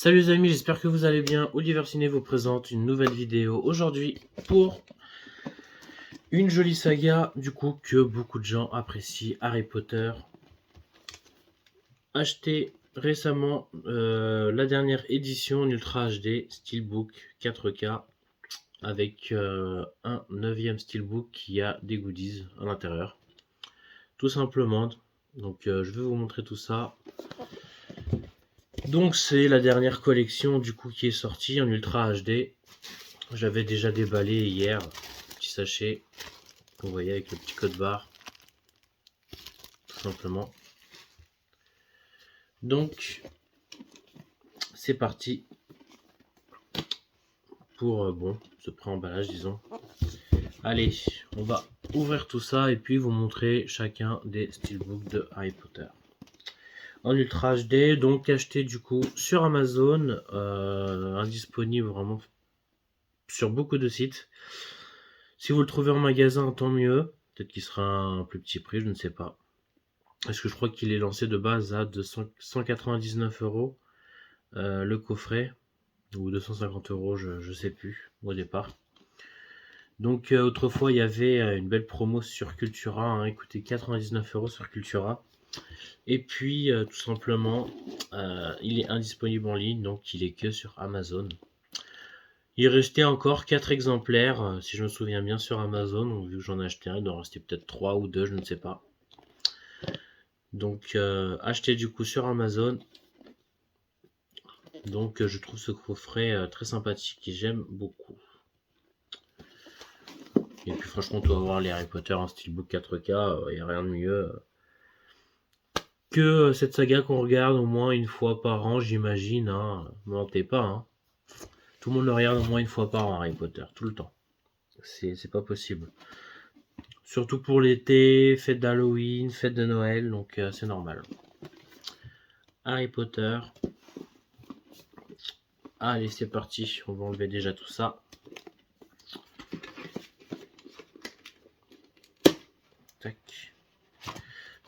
Salut les amis, j'espère que vous allez bien. Oliver Ciné vous présente une nouvelle vidéo aujourd'hui pour une jolie saga du coup que beaucoup de gens apprécient, Harry Potter. Acheté récemment la dernière édition en Ultra HD Steelbook 4K avec un 9e Steelbook qui a des goodies à l'intérieur. Tout simplement, donc je vais vous montrer tout ça. Donc c'est la dernière collection du coup qui est sortie en Ultra HD. J'avais déjà déballé hier, petit sachet, vous voyez avec le petit code barre, tout simplement. Donc c'est parti pour ce pré-emballage disons. Allez, on va ouvrir tout ça et puis vous montrer chacun des steelbooks de Harry Potter. En Ultra HD, donc acheté du coup sur Amazon, indisponible vraiment sur beaucoup de sites. Si vous le trouvez en magasin, tant mieux. Peut-être qu'il sera un plus petit prix, je ne sais pas. Parce que je crois qu'il est lancé de base à 199 € le coffret, ou 250 €, je ne sais plus au départ. Donc autrefois il y avait une belle promo sur Cultura, hein, il coûtait 99 € sur Cultura. Et puis tout simplement il est indisponible en ligne, donc il est que sur Amazon. Il restait encore 4 exemplaires, si je me souviens bien, sur Amazon. Donc, vu que j'en ai acheté un, il doit en rester peut-être 3 ou 2, je ne sais pas. Donc, acheté du coup sur Amazon. Donc, je trouve ce coffret très sympathique et j'aime beaucoup. Et puis, franchement, tu vas voir les Harry Potter en steelbook 4K, il n'y a rien de mieux que cette saga qu'on regarde au moins une fois par an, j'imagine. Hein. Ne mentez pas. Hein. Tout le monde le regarde au moins une fois par an, Harry Potter, tout le temps. C'est pas possible. Surtout pour l'été, fête d'Halloween, fête de Noël, donc c'est normal. Harry Potter. Allez, c'est parti. On va enlever déjà tout ça. Tac.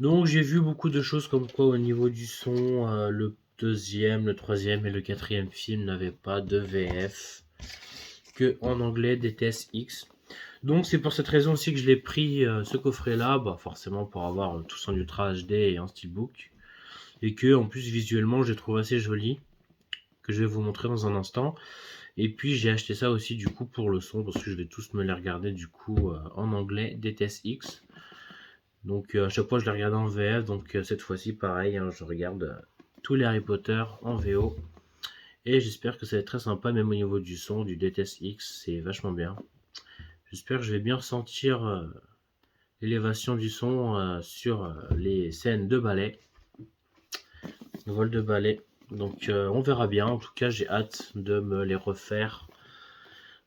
Donc j'ai vu beaucoup de choses comme quoi au niveau du son, le deuxième, le troisième et le quatrième film n'avaient pas de VF que en anglais DTS:X. Donc c'est pour cette raison aussi que je l'ai pris ce coffret là, forcément pour avoir tous en Ultra HD et en steelbook. Et que en plus visuellement je les trouve assez jolis, que je vais vous montrer dans un instant. Et puis j'ai acheté ça aussi du coup pour le son, parce que je vais tous me les regarder du coup en anglais, DTS:X. Donc à chaque fois je les regarde en VF, donc cette fois-ci pareil, hein, je regarde tous les Harry Potter en VO. Et j'espère que ça va être très sympa, même au niveau du son, du DTS:X, c'est vachement bien. J'espère que je vais bien ressentir l'élévation du son sur les scènes de ballet, vol de ballet. Donc on verra bien, en tout cas j'ai hâte de me les refaire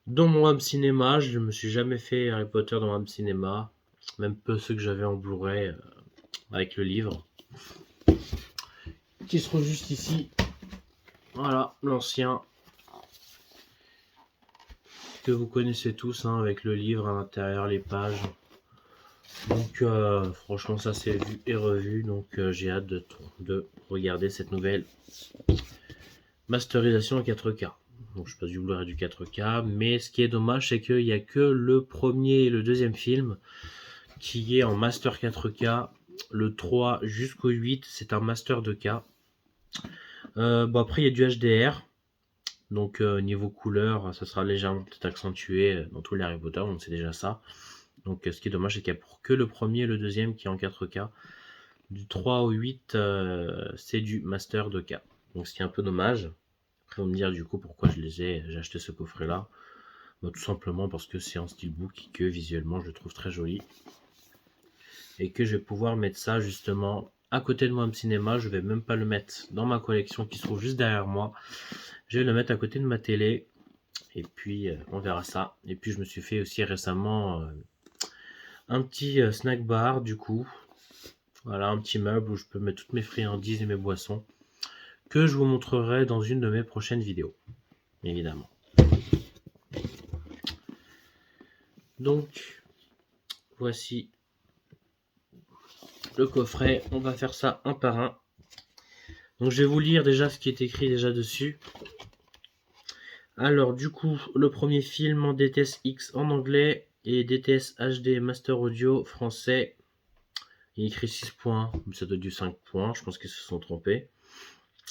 dans mon home cinéma. Je ne me suis jamais fait Harry Potter dans mon home cinéma, même peu ceux que j'avais en Blu-ray avec le livre, qui seront juste ici. Voilà, l'ancien, que vous connaissez tous, hein, avec le livre à l'intérieur, les pages. Donc franchement ça c'est vu et revu, donc j'ai hâte de regarder cette nouvelle masterisation en 4K. Donc je passe du Blu-ray du 4K, mais ce qui est dommage c'est qu'il n'y a que le premier et le deuxième film qui est en master 4K. Le 3 jusqu'au 8 c'est un master 2K. Après il y a du HDR, donc niveau couleur ça sera légèrement peut-être accentué dans tous les Harry Potter, donc c'est déjà ça. Donc ce qui est dommage c'est qu'il n'y a que le premier et le deuxième qui est en 4K. Du 3 au 8 c'est du master 2K, donc ce qui est un peu dommage. Après on me dire du coup pourquoi j'ai acheté ce coffret là. Tout simplement parce que c'est en steelbook et que visuellement je le trouve très joli. Et que je vais pouvoir mettre ça justement à côté de mon cinéma. Je vais même pas le mettre dans ma collection qui se trouve juste derrière moi. Je vais le mettre à côté de ma télé. Et puis on verra ça. Et puis je me suis fait aussi récemment un petit snack bar du coup. Voilà, un petit meuble où je peux mettre toutes mes friandises et mes boissons, que je vous montrerai dans une de mes prochaines vidéos, évidemment. Donc voici le coffret, on va faire ça un par un. Donc je vais vous lire déjà ce qui est écrit déjà dessus. Alors du coup, le premier film en DTS-X en anglais et DTS HD Master Audio français. Il écrit 6 points, mais ça doit être du 5 points, je pense qu'ils se sont trompés.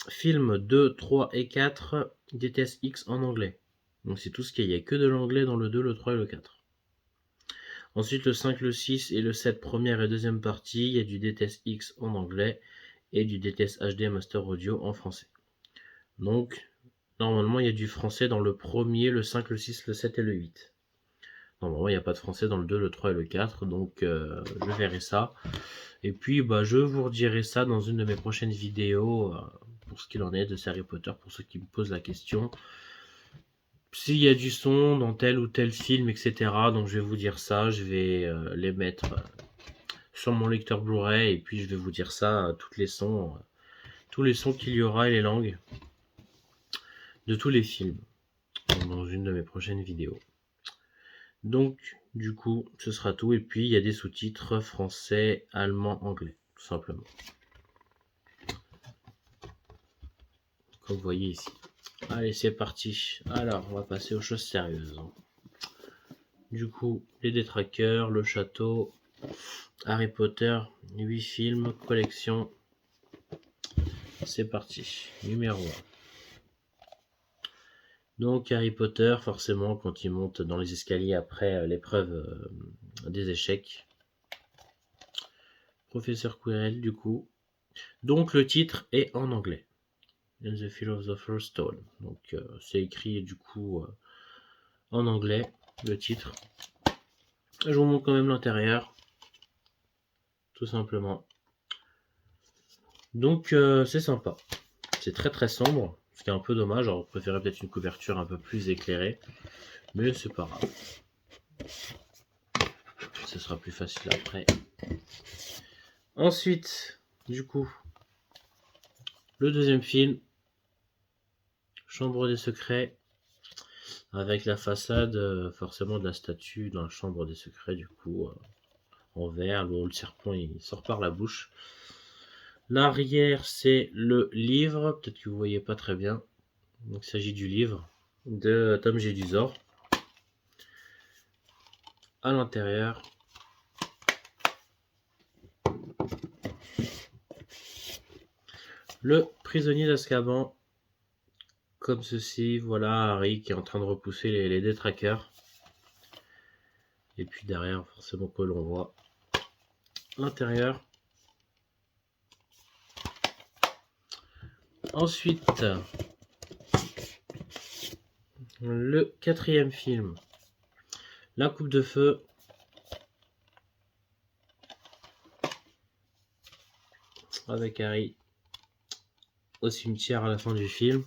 Film 2, 3 et 4, DTS-X en anglais. Donc c'est tout ce qu'il y a. Il n'y a que de l'anglais dans le 2, le 3 et le 4. Ensuite le 5, le 6 et le 7 première et deuxième partie, il y a du DTS-X en anglais et du DTS HD Master Audio en français. Donc normalement il y a du français dans le premier, le 5, le 6, le 7 et le 8. Normalement il n'y a pas de français dans le 2, le 3 et le 4, donc je verrai ça. Et puis je vous redirai ça dans une de mes prochaines vidéos pour ce qu'il en est de Harry Potter, pour ceux qui me posent la question. S'il y a du son dans tel ou tel film, etc. Donc je vais vous dire ça, je vais les mettre sur mon lecteur Blu-ray et puis je vais vous dire ça, tous les sons qu'il y aura et les langues de tous les films dans une de mes prochaines vidéos. Donc du coup ce sera tout et puis il y a des sous-titres français, allemand, anglais, tout simplement. Comme vous voyez ici. Allez, c'est parti. Alors, on va passer aux choses sérieuses. Du coup, les détraqueurs, le château, Harry Potter, 8 films, collection. C'est parti. Numéro 1. Donc, Harry Potter, forcément, quand il monte dans les escaliers après l'épreuve des échecs. Professeur Quirrell, du coup. Donc, le titre est en anglais. In the Philosopher's Stone. Donc, c'est écrit, du coup, en anglais, le titre. Je vous montre quand même l'intérieur. Tout simplement. Donc c'est sympa. C'est très très sombre, ce qui est un peu dommage. J'aurais préféré peut-être une couverture un peu plus éclairée. Mais c'est pas grave. Ce sera plus facile après. Ensuite, du coup, le deuxième film, Chambre des secrets, avec la façade forcément de la statue dans la Chambre des secrets, du coup, en verre, où le serpent il sort par la bouche. L'arrière, c'est le livre, peut-être que vous voyez pas très bien. Donc, il s'agit du livre de Tom Jedusor. À l'intérieur, le prisonnier d'Azkaban, comme ceci. Voilà Harry qui est en train de repousser les détraqueurs. Et puis derrière, forcément que l'on voit l'intérieur. Ensuite, le quatrième film, La Coupe de Feu. Avec Harry au cimetière à la fin du film.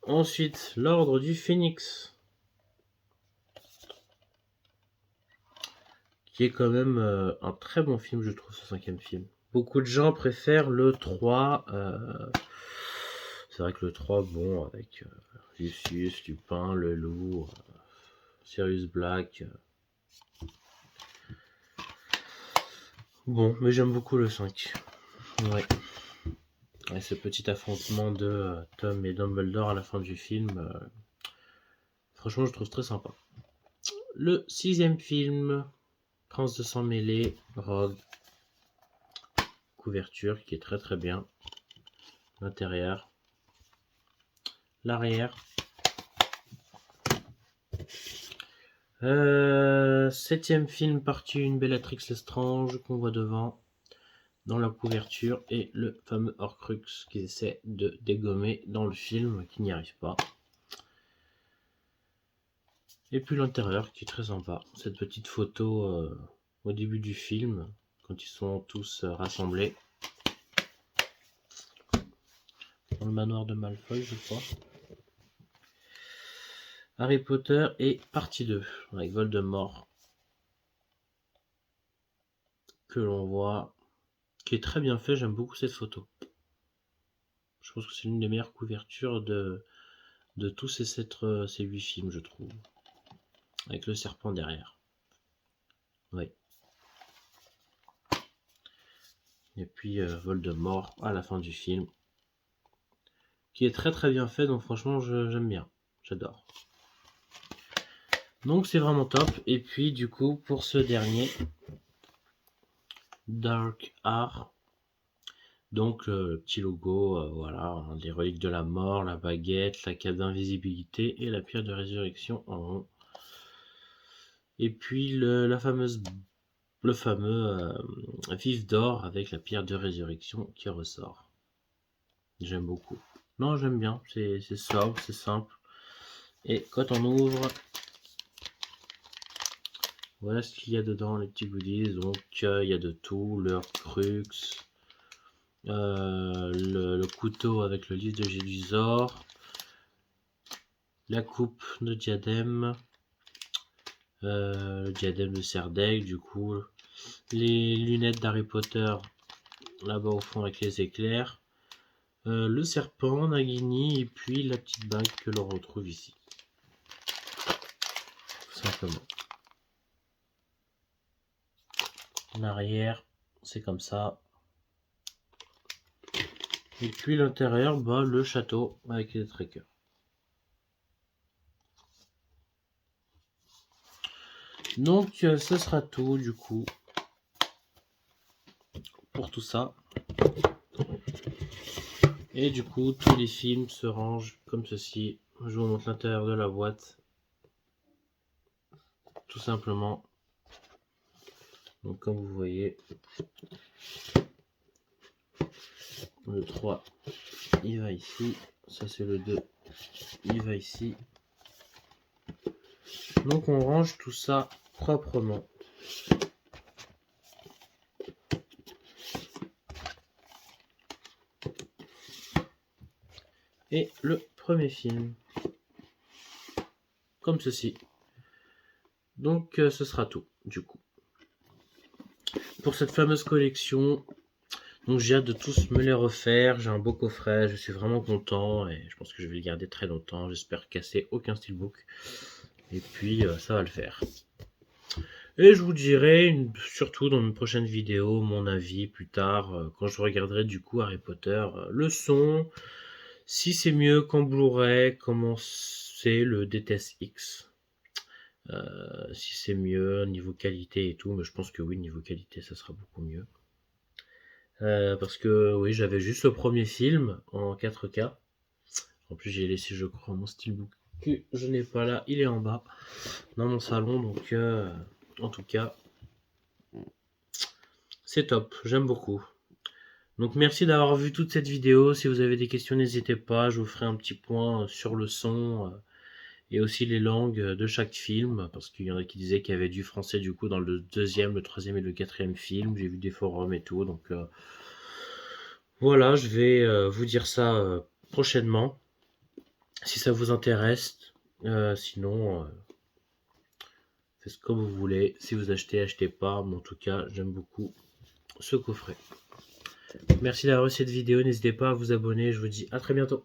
Ensuite, l'Ordre du Phénix, qui est quand même un très bon film, je trouve, ce cinquième film. Beaucoup de gens préfèrent le 3. C'est vrai que le 3, bon, avec Lucius, Lupin, le loup, Sirius Black. Bon, mais j'aime beaucoup le 5. Ouais. Et ce petit affrontement de Tom et Dumbledore à la fin du film, franchement, je trouve très sympa. Le sixième film, Prince de sang mêlé, Rogue. Couverture qui est très très bien. L'intérieur. L'arrière. Septième film, partie 1, Bellatrix Lestrange, qu'on voit devant, dans la couverture, et le fameux Horcrux qui essaie de dégommer dans le film, qui n'y arrive pas. Et puis l'intérieur, qui est très sympa. Cette petite photo au début du film, quand ils sont tous rassemblés. Dans le manoir de Malfoy, je crois. Harry Potter et partie 2, avec Voldemort, que l'on voit, qui est très bien fait. J'aime beaucoup cette photo. Je pense que c'est l'une des meilleures couvertures de tous ces 8 films, je trouve. Avec le serpent derrière. Oui. Et puis Voldemort à la fin du film, qui est très très bien fait, donc franchement j'aime bien, j'adore. Donc c'est vraiment top. Et puis du coup pour ce dernier, Dark Art, donc le petit logo, voilà, hein, les reliques de la mort, la baguette, la cape d'invisibilité et la pierre de résurrection en rond. Et puis le fameux vif d'or avec la pierre de résurrection qui ressort. J'aime beaucoup. Non, j'aime bien, c'est sobre, c'est simple. Et quand on ouvre, voilà ce qu'il y a dedans, les petits goodies. Donc il y a de tout, leur crux, le couteau avec le livre de Gélusor, la coupe de diadème, le diadème de Serdaigle du coup, les lunettes d'Harry Potter là-bas au fond avec les éclairs, le serpent, Nagini et puis la petite bague que l'on retrouve ici. Tout simplement. En arrière, c'est comme ça. Et puis l'intérieur, bah, le château avec les trackers. Donc ce sera tout du coup pour tout ça. Et du coup tous les films se rangent comme ceci. Je vous montre l'intérieur de la boîte. Tout simplement. Donc comme vous voyez, le 3 il va ici. Ça c'est le 2, il va ici. Donc on range tout ça proprement. Et le premier film, comme ceci. Donc ce sera tout du coup pour cette fameuse collection. Donc j'ai hâte de tous me les refaire. J'ai un beau coffret, je suis vraiment content et je pense que je vais le garder très longtemps. J'espère casser aucun steelbook et puis ça va le faire. Et je vous dirai surtout dans une prochaine vidéo mon avis plus tard quand je regarderai du coup Harry Potter, le son, si c'est mieux qu'en Blu-ray, comment c'est le DTS X, si c'est mieux niveau qualité et tout, mais je pense que oui, niveau qualité ça sera beaucoup mieux. Parce que oui, j'avais juste le premier film en 4K. En plus j'ai laissé je crois mon steelbook que je n'ai pas là, il est en bas dans mon salon, donc en tout cas c'est top, j'aime beaucoup. Donc merci d'avoir vu toute cette vidéo. Si vous avez des questions, n'hésitez pas. Je vous ferai un petit point sur le son et aussi les langues de chaque film. Parce qu'il y en a qui disaient qu'il y avait du français du coup dans le deuxième, le troisième et le quatrième film. J'ai vu des forums et tout. Donc voilà, je vais vous dire ça prochainement. Si ça vous intéresse. Sinon, faites comme vous voulez. Si vous achetez, achetez pas. Mais en tout cas, j'aime beaucoup ce coffret. Merci d'avoir vu cette vidéo, n'hésitez pas à vous abonner, je vous dis à très bientôt.